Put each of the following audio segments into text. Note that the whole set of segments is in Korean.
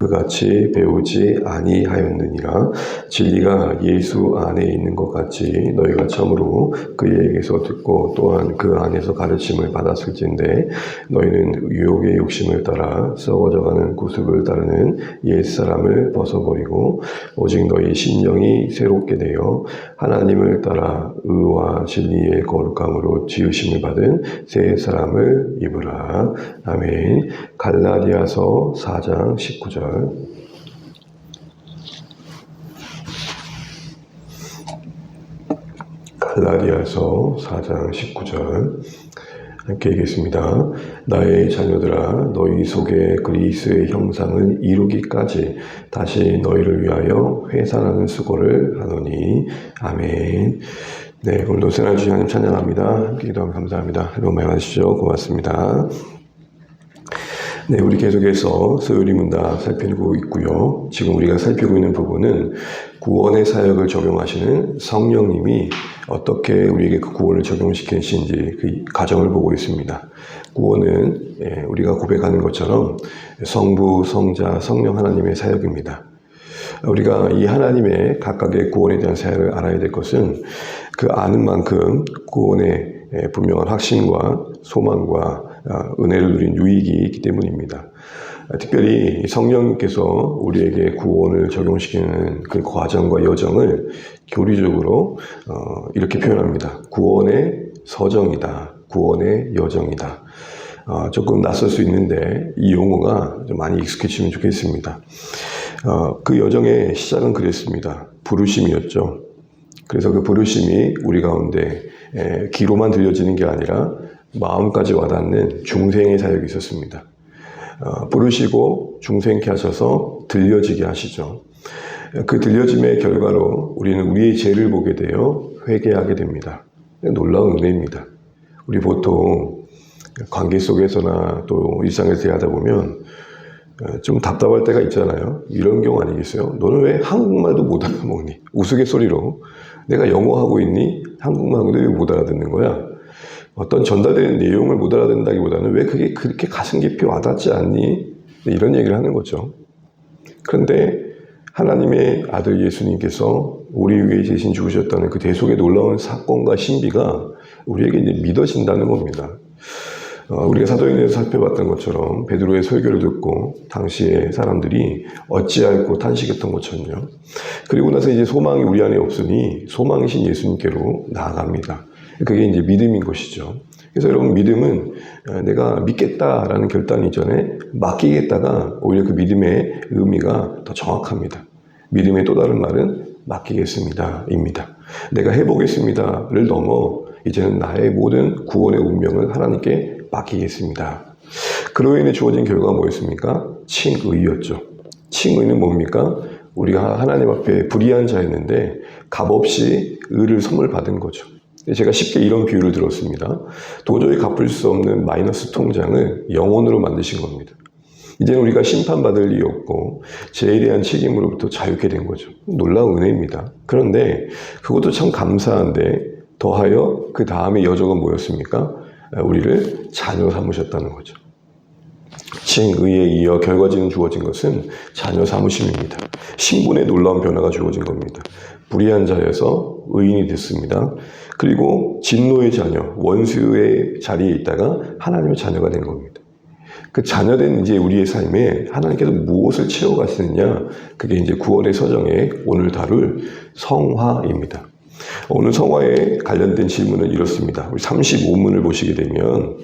그같이 배우지 아니하였느니라. 진리가 예수 안에 있는 것 같이 너희가 처음으로 그에게서 듣고 또한 그 안에서 가르침을 받았을진데 너희는 유혹의 욕심을 따라 썩어져가는 구습을 따르는 옛사람을 벗어버리고 오직 너희 심령이 새롭게 되어 하나님을 따라 의와 진리의 거룩함으로 지으심을 받은 새 사람을 입으라. 아멘. 갈라디아서 4장 19절. 갈라디아서 4장 19절 함께 읽겠습니다. 나의 자녀들아 너희 속에 그리스의 형상을 이루기까지 다시 너희를 위하여 회상하는 수고를 하노니. 아멘. 네, 오늘도 새날 주님 하나님 찬양합니다. 함께 기도하면 감사합니다. 여러분 많이 받으시죠. 고맙습니다. 네, 우리 계속해서 소요리 문답 살피고 있고요. 지금 우리가 살피고 있는 부분은 구원의 사역을 적용하시는 성령님이 어떻게 우리에게 그 구원을 적용시키시는지 그 과정을 보고 있습니다. 구원은 우리가 고백하는 것처럼 성부, 성자, 성령 하나님의 사역입니다. 우리가 이 하나님의 각각의 구원에 대한 사역을 알아야 될 것은 그 아는 만큼 구원의 분명한 확신과 소망과 은혜를 누린 유익이 있기 때문입니다. 특별히 성령님께서 우리에게 구원을 적용시키는 그 과정과 여정을 교리적으로 이렇게 표현합니다. 구원의 서정이다. 구원의 여정이다. 조금 낯설 수 있는데 이 용어가 좀 많이 익숙해지면 좋겠습니다. 그 여정의 시작은 그랬습니다. 부르심이었죠. 그래서 그 부르심이 우리 가운데 귀로만 들려지는 게 아니라 마음까지 와닿는 중생의 사역이 있었습니다. 부르시고 중생케 하셔서 들려지게 하시죠. 그 들려짐의 결과로 우리는 우리의 죄를 보게 되어 회개하게 됩니다. 놀라운 은혜입니다. 우리 보통 관계 속에서나 또 일상에서 대하다 보면 좀 답답할 때가 있잖아요. 이런 경우 아니겠어요? 너는 왜 한국말도 못 알아먹니? 우스갯소리로 내가 영어 하고 있니? 한국말 하고도 왜 못 알아듣는 거야? 어떤 전달되는 내용을 못 알아듣는다기보다는 왜 그게 그렇게 가슴 깊이 와닿지 않니? 이런 얘기를 하는 거죠. 그런데 하나님의 아들 예수님께서 우리 위해 대신 죽으셨다는 그 대속의 놀라운 사건과 신비가 우리에게 이제 믿어진다는 겁니다. 우리가 사도행전에서 살펴봤던 것처럼 베드로의 설교를 듣고 당시에 사람들이 어찌할꼬 탄식했던 것처럼요. 그리고 나서 이제 소망이 우리 안에 없으니 소망이신 예수님께로 나아갑니다. 그게 이제 믿음인 것이죠. 그래서 여러분 믿음은 내가 믿겠다라는 결단 이전에 맡기겠다가 오히려 그 믿음의 의미가 더 정확합니다. 믿음의 또 다른 말은 맡기겠습니다입니다. 내가 해보겠습니다를 넘어 이제는 나의 모든 구원의 운명을 하나님께 맡기겠습니다. 그로 인해 주어진 결과가 뭐였습니까? 칭의였죠. 칭의는 뭡니까? 우리가 하나님 앞에 불의한 자였는데 값없이 의를 선물 받은 거죠. 제가 쉽게 이런 비유를 들었습니다. 도저히 갚을 수 없는 마이너스 통장을 영원으로 만드신 겁니다. 이제는 우리가 심판받을 일이 없고 죄에 대한 책임으로부터 자유케 된 거죠. 놀라운 은혜입니다. 그런데 그것도 참 감사한데 더하여 그 다음의 여정은 뭐였습니까? 우리를 자녀 삼으셨다는 거죠. 칭의에 이어 결과지는 주어진 것은 자녀 삼으심입니다. 신분의 놀라운 변화가 주어진 겁니다. 불의한 자여서 의인이 됐습니다. 그리고 진노의 자녀, 원수의 자리에 있다가 하나님의 자녀가 된 겁니다. 그 자녀된 이제 우리의 삶에 하나님께서 무엇을 채워가시느냐, 그게 이제 구원의 서정에 오늘 다룰 성화입니다. 오늘 성화에 관련된 질문은 이렇습니다. 우리 35문을 보시게 되면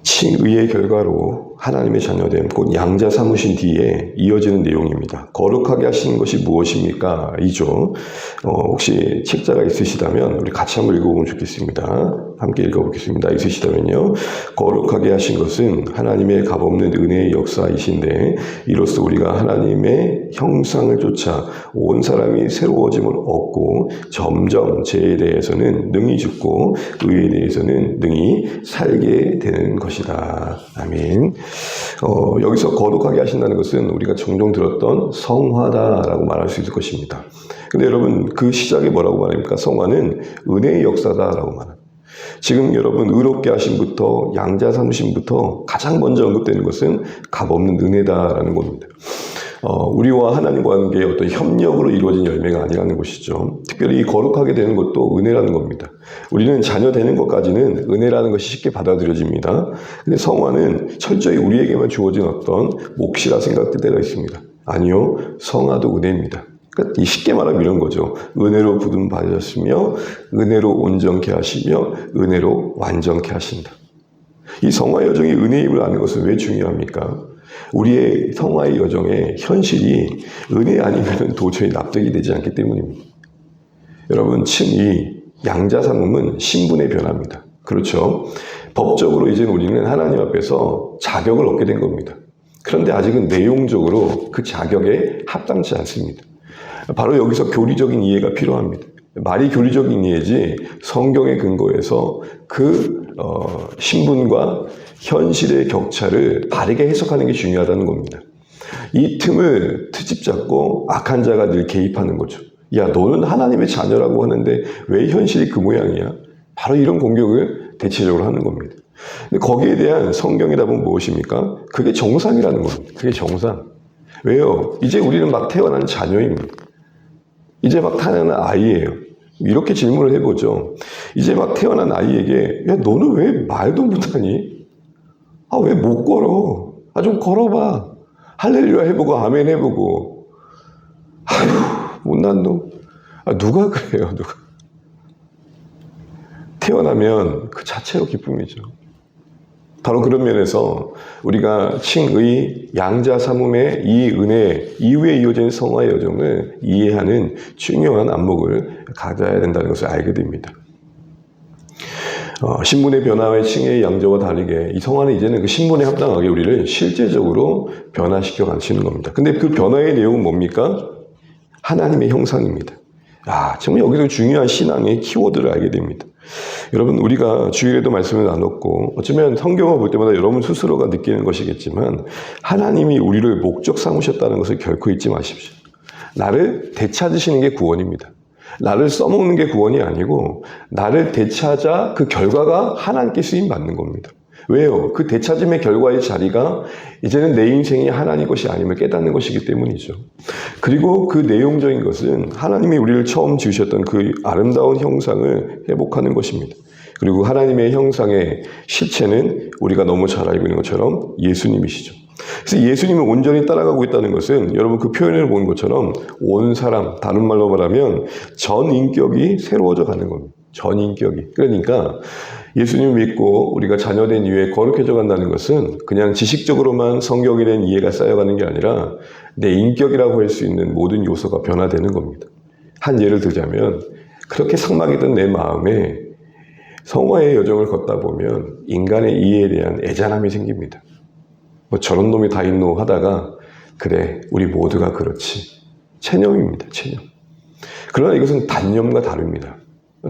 칭의의 결과로 하나님의 자녀됨, 곧 양자 삼으신 뒤에 이어지는 내용입니다. 거룩하게 하시는 것이 무엇입니까? 이죠. 혹시 책자가 있으시다면 우리 같이 한번 읽어보면 좋겠습니다. 함께 읽어보겠습니다. 있으시다면요. 거룩하게 하신 것은 하나님의 값없는 은혜의 역사이신데 이로써 우리가 하나님의 형상을 쫓아 온 사람이 새로워짐을 얻고 점점 죄에 대해서는 능히 죽고 의에 대해서는 능히 살게 되는 것이다. 아멘. 여기서 거룩하게 하신다는 것은 우리가 종종 들었던 성화다라고 말할 수 있을 것입니다. 근데 여러분 그 시작이 뭐라고 말합니까? 성화는 은혜의 역사다라고 말합니다. 지금 여러분 의롭게 하심부터 양자 삼으심부터 가장 먼저 언급되는 것은 값없는 은혜다라는 겁니다. 우리와 하나님 관계의 어떤 협력으로 이루어진 열매가 아니라는 것이죠. 특별히 거룩하게 되는 것도 은혜라는 겁니다. 우리는 자녀 되는 것까지는 은혜라는 것이 쉽게 받아들여집니다. 근데 성화는 철저히 우리에게만 주어진 어떤 몫이라 생각될 때가 있습니다. 아니요, 성화도 은혜입니다. 그러니까 쉽게 말하면 이런 거죠. 은혜로 부름 받으셨으며 은혜로 온전케 하시며 은혜로 완전케 하신다. 이 성화 여정이 은혜임을 아는 것은 왜 중요합니까? 우리의 성화의 여정의 현실이 은혜 아니면 도저히 납득이 되지 않기 때문입니다. 여러분, 이 양자 삼음은 신분의 변화입니다. 그렇죠? 법적으로 이제 우리는 하나님 앞에서 자격을 얻게 된 겁니다. 그런데 아직은 내용적으로 그 자격에 합당치 않습니다. 바로 여기서 교리적인 이해가 필요합니다. 말이 교리적인 이해지 성경의 근거에서 그 신분과 현실의 격차를 바르게 해석하는 게 중요하다는 겁니다. 이 틈을 트집 잡고 악한 자가 늘 개입하는 거죠. 야, 너는 하나님의 자녀라고 하는데 왜 현실이 그 모양이야? 바로 이런 공격을 대체적으로 하는 겁니다. 근데 거기에 대한 성경의 답은 무엇입니까? 그게 정상이라는 겁니다. 그게 정상. 왜요? 이제 우리는 막 태어난 자녀입니다. 이제 막 태어난 아이예요. 이렇게 질문을 해보죠. 이제 막 태어난 아이에게 야, 너는 왜 말도 못하니? 아, 왜 못 걸어? 아, 좀 걸어봐. 할렐루야 해보고 아멘 해보고. 아휴, 못난 놈. 아, 누가 그래요, 누가. 태어나면 그 자체로 기쁨이죠. 바로 그런 면에서 우리가 칭의 양자 삼음의 이 은혜 이후에 이어진 성화의 여정을 이해하는 중요한 안목을 가져야 된다는 것을 알게 됩니다. 신분의 변화와 칭의의 양자와 다르게 이 성화는 이제는 그 신분에 합당하게 우리를 실제적으로 변화시켜 가시는 겁니다. 근데 그 변화의 내용은 뭡니까? 하나님의 형상입니다. 정말 여기서 중요한 신앙의 키워드를 알게 됩니다. 여러분, 우리가 주일에도 말씀을 나눴고 어쩌면 성경을 볼 때마다 여러분 스스로가 느끼는 것이겠지만 하나님이 우리를 목적 삼으셨다는 것을 결코 잊지 마십시오. 나를 되찾으시는 게 구원입니다. 나를 써먹는 게 구원이 아니고 나를 되찾아 그 결과가 하나님께 쓰임받는 겁니다. 왜요? 그 되찾음의 결과의 자리가 이제는 내 인생이 하나님 것이 아님을 깨닫는 것이기 때문이죠. 그리고 그 내용적인 것은 하나님이 우리를 처음 지으셨던 그 아름다운 형상을 회복하는 것입니다. 그리고 하나님의 형상의 실체는 우리가 너무 잘 알고 있는 것처럼 예수님이시죠. 그래서 예수님을 온전히 따라가고 있다는 것은 여러분 그 표현을 보는 것처럼 온 사람, 다른 말로 말하면 전 인격이 새로워져 가는 겁니다. 전 인격이. 그러니까 예수님을 믿고 우리가 자녀된 이후에 거룩해져 간다는 것은 그냥 지식적으로만 성경에 대한 이해가 쌓여가는 게 아니라 내 인격이라고 할 수 있는 모든 요소가 변화되는 겁니다. 한 예를 들자면 그렇게 삭막했던 내 마음에 성화의 여정을 걷다 보면 인간의 이해에 대한 애잔함이 생깁니다. 뭐 저런 놈이 다 있노 하다가 그래, 우리 모두가 그렇지. 체념입니다. 체념. 그러나 이것은 단념과 다릅니다.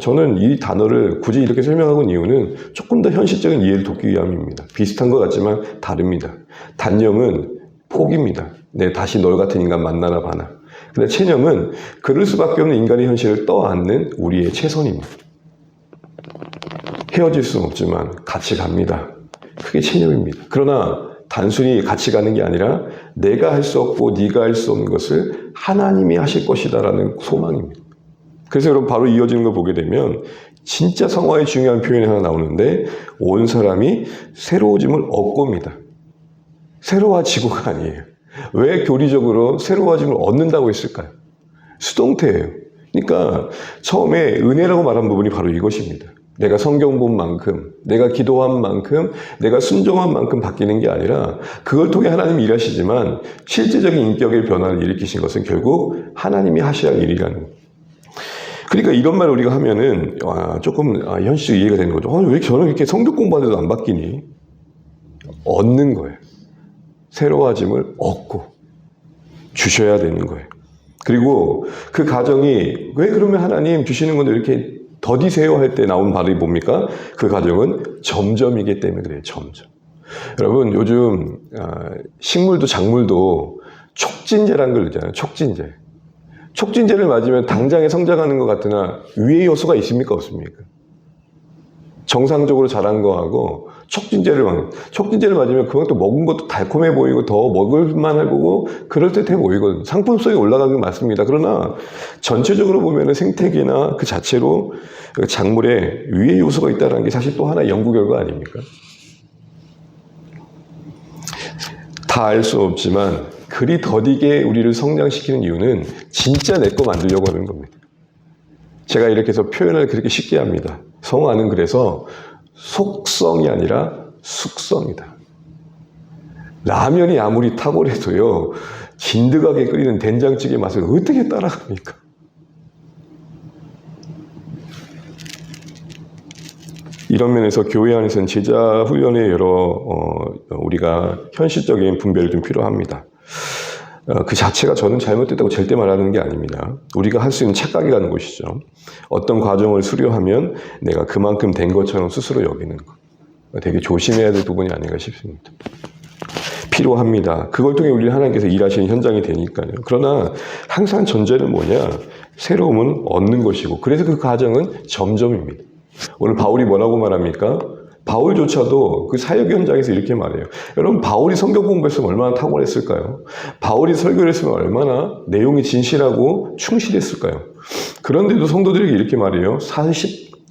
저는 이 단어를 굳이 이렇게 설명하고 있는 이유는 조금 더 현실적인 이해를 돕기 위함입니다. 비슷한 것 같지만 다릅니다. 단념은 포기입니다. 내 다시 널 같은 인간 만나나 봐나. 근데 체념은 그럴 수밖에 없는 인간의 현실을 떠안는 우리의 최선입니다. 헤어질 수는 없지만 같이 갑니다. 그게 체념입니다. 그러나 단순히 같이 가는 게 아니라 내가 할 수 없고 네가 할 수 없는 것을 하나님이 하실 것이다라는 소망입니다. 그래서 여러분 바로 이어지는 걸 보게 되면 진짜 성화의 중요한 표현이 하나 나오는데 온 사람이 새로워짐을 얻고입니다. 새로워지고가 아니에요. 왜 교리적으로 새로워짐을 얻는다고 했을까요? 수동태예요. 그러니까 처음에 은혜라고 말한 부분이 바로 이것입니다. 내가 성경 본 만큼, 내가 기도한 만큼, 내가 순종한 만큼 바뀌는 게 아니라 그걸 통해 하나님이 일하시지만 실제적인 인격의 변화를 일으키신 것은 결국 하나님이 하셔야 할 일이라는 거예요. 그러니까 이런 말을 우리가 하면은 조금 현실적으로 이해가 되는 거죠. 왜 저는 이렇게 성경 공부하는데도 안 바뀌니? 얻는 거예요. 새로워짐을 얻고 주셔야 되는 거예요. 그리고 그 과정이 왜 그러면 하나님 주시는 건데 이렇게 더디세요 할 때 나온 말이 뭡니까? 그 과정은 점점이기 때문에 그래요. 점점. 여러분 요즘 식물도 작물도 촉진제라는 걸 있잖아요. 촉진제. 촉진제를 맞으면 당장에 성장하는 것 같으나 위의 요소가 있습니까? 없습니까? 정상적으로 자란 거하고 촉진제를 맞으면 그건 또 먹은 것도 달콤해 보이고 더 먹을만해 보고 그럴듯해 보이거든요. 상품성이 올라가는 건 맞습니다. 그러나 전체적으로 보면 생태계나 그 자체로 작물에 위해 요소가 있다는 게 사실 또 하나의 연구 결과 아닙니까? 다 알 수 없지만 그리 더디게 우리를 성장시키는 이유는 진짜 내 거 만들려고 하는 겁니다. 제가 이렇게 해서 표현을 그렇게 쉽게 합니다. 성화는 그래서 속성이 아니라 숙성이다. 라면이 아무리 탁월해도요, 진득하게 끓이는 된장찌개 맛을 어떻게 따라갑니까? 이런 면에서 교회 안에서는 제자 훈련에 여러 우리가 현실적인 분별이 좀 필요합니다. 그 자체가 저는 잘못됐다고 절대 말하는 게 아닙니다. 우리가 할 수 있는 착각이라는 것이죠. 어떤 과정을 수료하면 내가 그만큼 된 것처럼 스스로 여기는 것. 되게 조심해야 될 부분이 아닌가 싶습니다. 필요합니다. 그걸 통해 우리 하나님께서 일하시는 현장이 되니까요. 그러나 항상 전제는 뭐냐? 새로움은 얻는 것이고, 그래서 그 과정은 점점입니다. 오늘 바울이 뭐라고 말합니까? 바울조차도 그 사역 현장에서 이렇게 말해요. 여러분, 바울이 성경 공부했으면 얼마나 탁월했을까요? 바울이 설교를 했으면 얼마나 내용이 진실하고 충실했을까요? 그런데도 성도들에게 이렇게 말해요.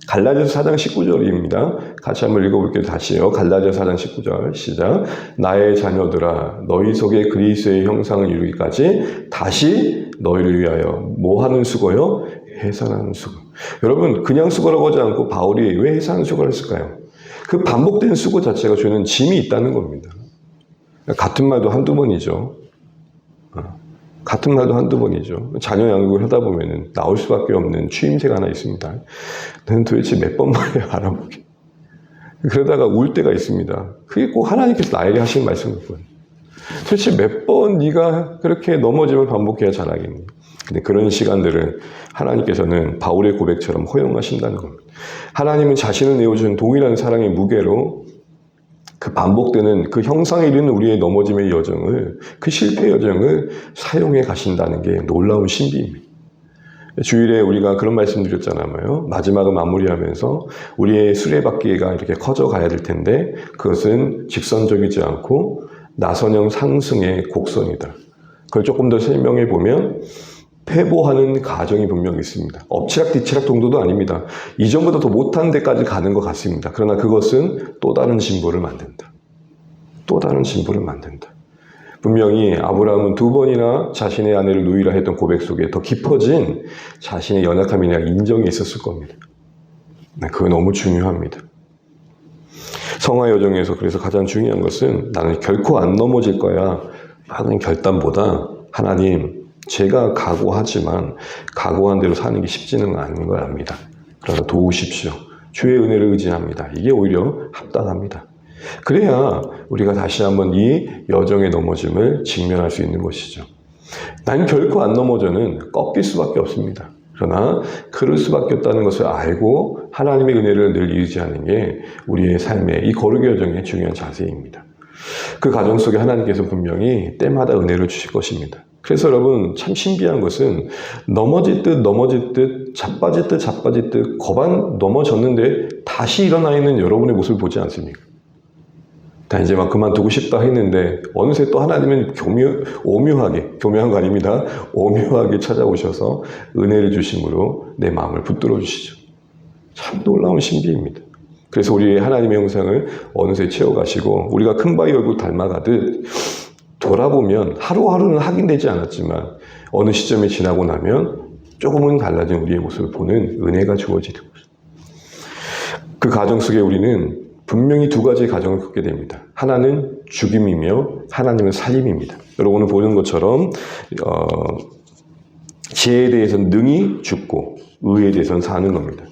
갈라디아서 4장 19절입니다. 같이 한번 읽어볼게요. 다시요. 갈라디아서 4장 19절 시작. 나의 자녀들아 너희 속에 그리스도의 형상을 이루기까지 다시 너희를 위하여 뭐 하는 수고요? 해산하는 수고. 여러분, 그냥 수고라고 하지 않고 바울이 왜 해산하는 수고를 했을까요? 그 반복된 수고 자체가 주는 짐이 있다는 겁니다. 같은 말도 한두 번이죠. 같은 말도 한두 번이죠. 자녀 양육을 하다 보면 나올 수밖에 없는 추임새가 하나 있습니다. 너는 도대체 몇 번 만에 알아보게. 그러다가 울 때가 있습니다. 그게 꼭 하나님께서 나에게 하시는 말씀이거든요. 도대체 몇 번 네가 그렇게 넘어짐을 반복해야 잘하겠니? 근데 그런 시간들을 하나님께서는 바울의 고백처럼 허용하신다는 겁니다. 하나님은 자신을 내어준 동일한 사랑의 무게로 그 반복되는 그 형상에 이르는 우리의 넘어짐의 여정을, 그 실패 여정을 사용해 가신다는 게 놀라운 신비입니다. 주일에 우리가 그런 말씀 드렸잖아요. 마지막을 마무리하면서 우리의 수레바퀴가 이렇게 커져가야 될 텐데 그것은 직선적이지 않고 나선형 상승의 곡선이다. 그걸 조금 더 설명해 보면 회복하는 과정이 분명히 있습니다. 엎치락뒤치락 정도도 아닙니다. 이전보다 더 못한 데까지 가는 것 같습니다. 그러나 그것은 또 다른 진보를 만든다. 또 다른 진보를 만든다. 분명히 아브라함은 2번이나 자신의 아내를 누이라 했던 고백 속에 더 깊어진 자신의 연약함이나 인정이 있었을 겁니다. 그거 너무 중요합니다. 성화 여정에서 그래서 가장 중요한 것은 나는 결코 안 넘어질 거야 하는 결단보다 하나님, 제가 각오하지만 각오한 대로 사는 게 쉽지는 않은 걸 압니다. 그러나 도우십시오. 주의 은혜를 의지합니다. 이게 오히려 합당합니다. 그래야 우리가 다시 한번 이 여정의 넘어짐을 직면할 수 있는 것이죠. 난 결코 안 넘어져는 꺾일 수밖에 없습니다. 그러나 그럴 수밖에 없다는 것을 알고 하나님의 은혜를 늘 의지하는 게 우리의 삶의 이 거룩의 여정의 중요한 자세입니다. 그 과정 속에 하나님께서 분명히 때마다 은혜를 주실 것입니다. 그래서 여러분 참 신비한 것은 넘어질 듯 자빠질 듯 거반 넘어졌는데 다시 일어나 있는 여러분의 모습을 보지 않습니까? 다 이제 막 그만두고 싶다 했는데 어느새 또 하나님은 오묘하게, 교묘한 거 아닙니다. 오묘하게 찾아오셔서 은혜를 주심으로 내 마음을 붙들어 주시죠. 참 놀라운 신비입니다. 그래서 우리의 하나님의 형상을 어느새 채워가시고 우리가 큰 바위 얼굴 닮아가듯 돌아보면 하루하루는 확인되지 않았지만 어느 시점이 지나고 나면 조금은 달라진 우리의 모습을 보는 은혜가 주어지는 것입니다. 그 과정 속에 우리는 분명히 두 가지의 과정을 겪게 됩니다. 하나는 죽임이며 하나님은 살림입니다. 여러분은 보는 것처럼 죄에 대해서는 능히 죽고 의에 대해서는 사는 겁니다.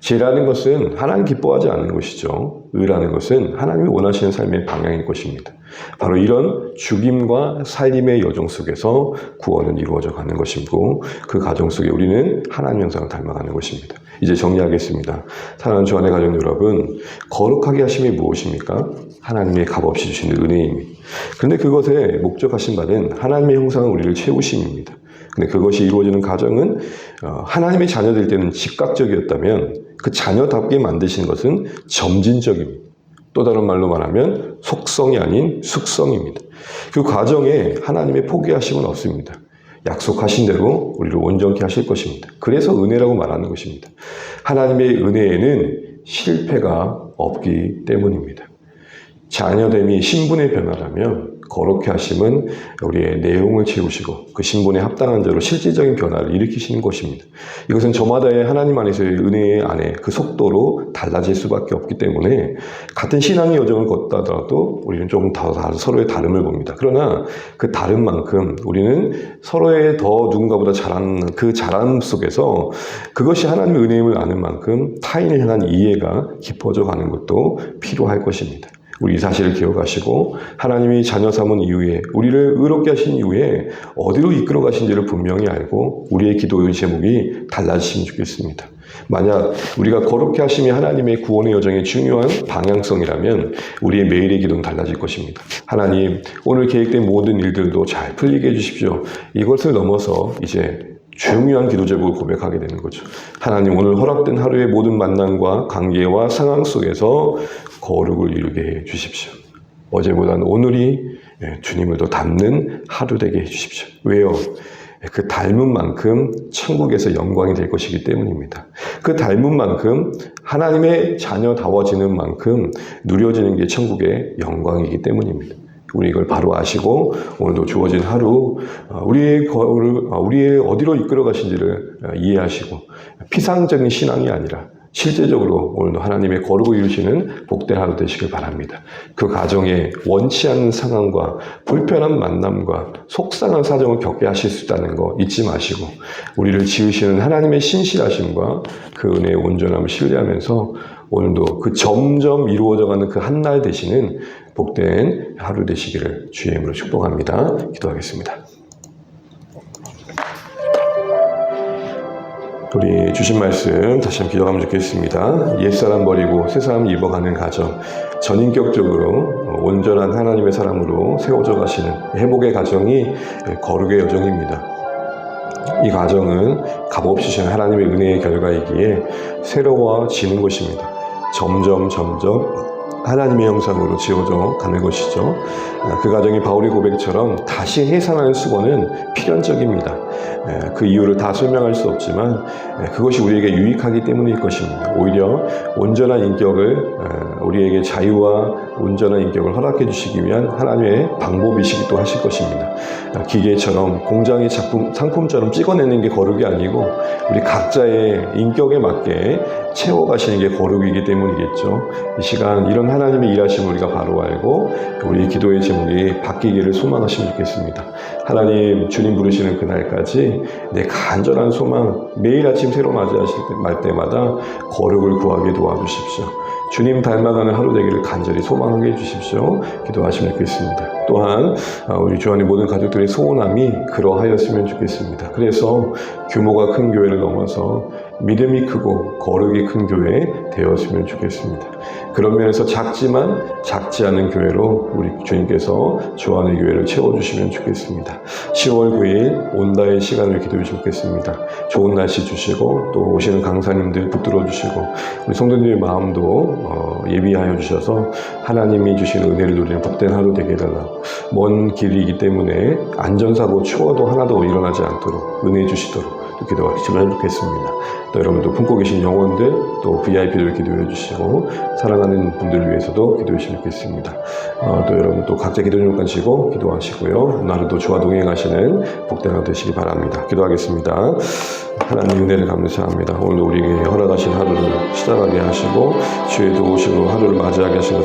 죄라는 것은 하나님 기뻐하지 않는 것이죠. 의라는 것은 하나님이 원하시는 삶의 방향일 것입니다. 바로 이런 죽임과 살림의 여정 속에서 구원은 이루어져 가는 것이고 그 과정 속에 우리는 하나님 형상을 닮아가는 것입니다. 이제 정리하겠습니다. 사랑하는 주 안의 가족 여러분, 거룩하게 하심이 무엇입니까? 하나님의 값없이 주시는 은혜입니다. 그런데 그것에 목적하신 바는 하나님의 형상을 우리를 채우심입니다. 근데 그것이 이루어지는 과정은 하나님의 자녀될 때는 즉각적이었다면 그 자녀답게 만드신 것은 점진적입니다. 또 다른 말로 말하면 속성이 아닌 숙성입니다. 그 과정에 하나님의 포기하심은 없습니다. 약속하신 대로 우리를 온전케 하실 것입니다. 그래서 은혜라고 말하는 것입니다. 하나님의 은혜에는 실패가 없기 때문입니다. 자녀됨이 신분의 변화라면 거룩케 하심은 우리의 내용을 채우시고 그 신분에 합당한 자로 실질적인 변화를 일으키시는 것입니다. 이것은 저마다의 하나님 안에서의 은혜 안에 그 속도로 달라질 수밖에 없기 때문에 같은 신앙의 여정을 걷다 하더라도 우리는 조금 서로의 다름을 봅니다. 그러나 그 다름만큼 우리는 서로의 더 누군가보다 잘하는 그 잘함 속에서 그것이 하나님의 은혜임을 아는 만큼 타인을 향한 이해가 깊어져 가는 것도 필요할 것입니다. 우리 이 사실을 기억하시고 하나님이 자녀 삼은 이후에 우리를 의롭게 하신 이후에 어디로 이끌어 가신지를 분명히 알고 우리의 기도의 제목이 달라지시면 좋겠습니다. 만약 우리가 거룩케 하심이 하나님의 구원의 여정의 중요한 방향성이라면 우리의 매일의 기도는 달라질 것입니다. 하나님, 오늘 계획된 모든 일들도 잘 풀리게 해주십시오. 이것을 넘어서 이제 중요한 기도 제목을 고백하게 되는 거죠. 하나님, 오늘 허락된 하루의 모든 만남과 관계와 상황 속에서 거룩을 이루게 해 주십시오. 어제보다는 오늘이 주님을 더 닮는 하루 되게 해 주십시오. 왜요? 그 닮은 만큼 천국에서 영광이 될 것이기 때문입니다. 그 닮은 만큼 하나님의 자녀다워지는 만큼 누려지는 게 천국의 영광이기 때문입니다. 우리 이걸 바로 아시고 오늘도 주어진 하루 우리의 어디로 이끌어 가신지를 이해하시고 피상적인 신앙이 아니라 실제적으로 오늘도 하나님의 거룩을 이루시는 복된 하루 되시길 바랍니다. 그 가정에 원치 않는 상황과 불편한 만남과 속상한 사정을 겪게 하실 수 있다는 거 잊지 마시고 우리를 지으시는 하나님의 신실하심과 그 은혜의 온전함을 신뢰하면서 오늘도 그 점점 이루어져가는 그 한날 되시는 복된 하루 되시기를 주의 이름으로 축복합니다. 기도하겠습니다. 우리 주신 말씀 다시 한번 기도하면 좋겠습니다. 옛사람 버리고 새사람 입어가는 가정, 전인격적으로 온전한 하나님의 사람으로 세워져 가시는 회복의 가정이 거룩의 여정입니다. 이 과정은 값없이 주신 하나님의 은혜의 결과이기에 새로워지는 것입니다. 점점 하나님의 형상으로 지어져 가는 것이죠. 그 과정이 바울의 고백처럼 다시 해산하는 수고는 필연적입니다. 그 이유를 다 설명할 수 없지만 그것이 우리에게 유익하기 때문일 것입니다. 오히려 온전한 인격을 우리에게 자유와 온전한 인격을 허락해 주시기 위한 하나님의 방법이시기도 하실 것입니다. 기계처럼 공장의 상품처럼 찍어내는 게 거룩이 아니고 우리 각자의 인격에 맞게 채워가시는 게 거룩이기 때문이겠죠. 이 시간 이런 하나님의 일하심을 우리가 바로 알고 우리 기도의 제목이 바뀌기를 소망하시면 좋겠습니다. 하나님, 주님 부르시는 그날까지 내 간절한 소망, 매일 아침 새로 맞이하실 때마다 거룩을 구하게 도와주십시오. 주님 닮아가는 하루 되기를 간절히 소망하게 해주십시오. 기도하시면 좋겠습니다. 또한 우리 주 안의 모든 가족들의 소원함이 그러하였으면 좋겠습니다. 그래서 규모가 큰 교회를 넘어서 믿음이 크고 거룩이 큰 교회 되었으면 좋겠습니다. 그런 면에서 작지만 작지 않은 교회로 우리 주님께서 주 안의 교회를 채워주시면 좋겠습니다. 10월 9일 온다의 시간을 기도해 주겠습니다. 좋은 날씨 주시고 또 오시는 강사님들 붙들어 주시고 우리 성도님의 마음도 예비하여 주셔서 하나님이 주시는 은혜를 누리는 복된 하루 되게 해달라고 먼 길이기 때문에 안전사고 추워도 하나도 일어나지 않도록 은혜 주시도록 기도하시면 좋겠습니다. 또 여러분도 품고 계신 영혼들 또 VIP들 기도해 주시고 사랑하는 분들을 위해서도 기도해 주시면 좋겠습니다. 또 여러분 또 각자 기도 제목 가지고 기도하시고요. 오늘도 주와 동행하시는 복된 하루 되시기 바랍니다. 기도하겠습니다. 하나님 은혜를 감사합니다. 오늘도 우리에게 허락하신 하루를 시작하게 하시고 주의 도우심으로 하루를 맞이하게 하시는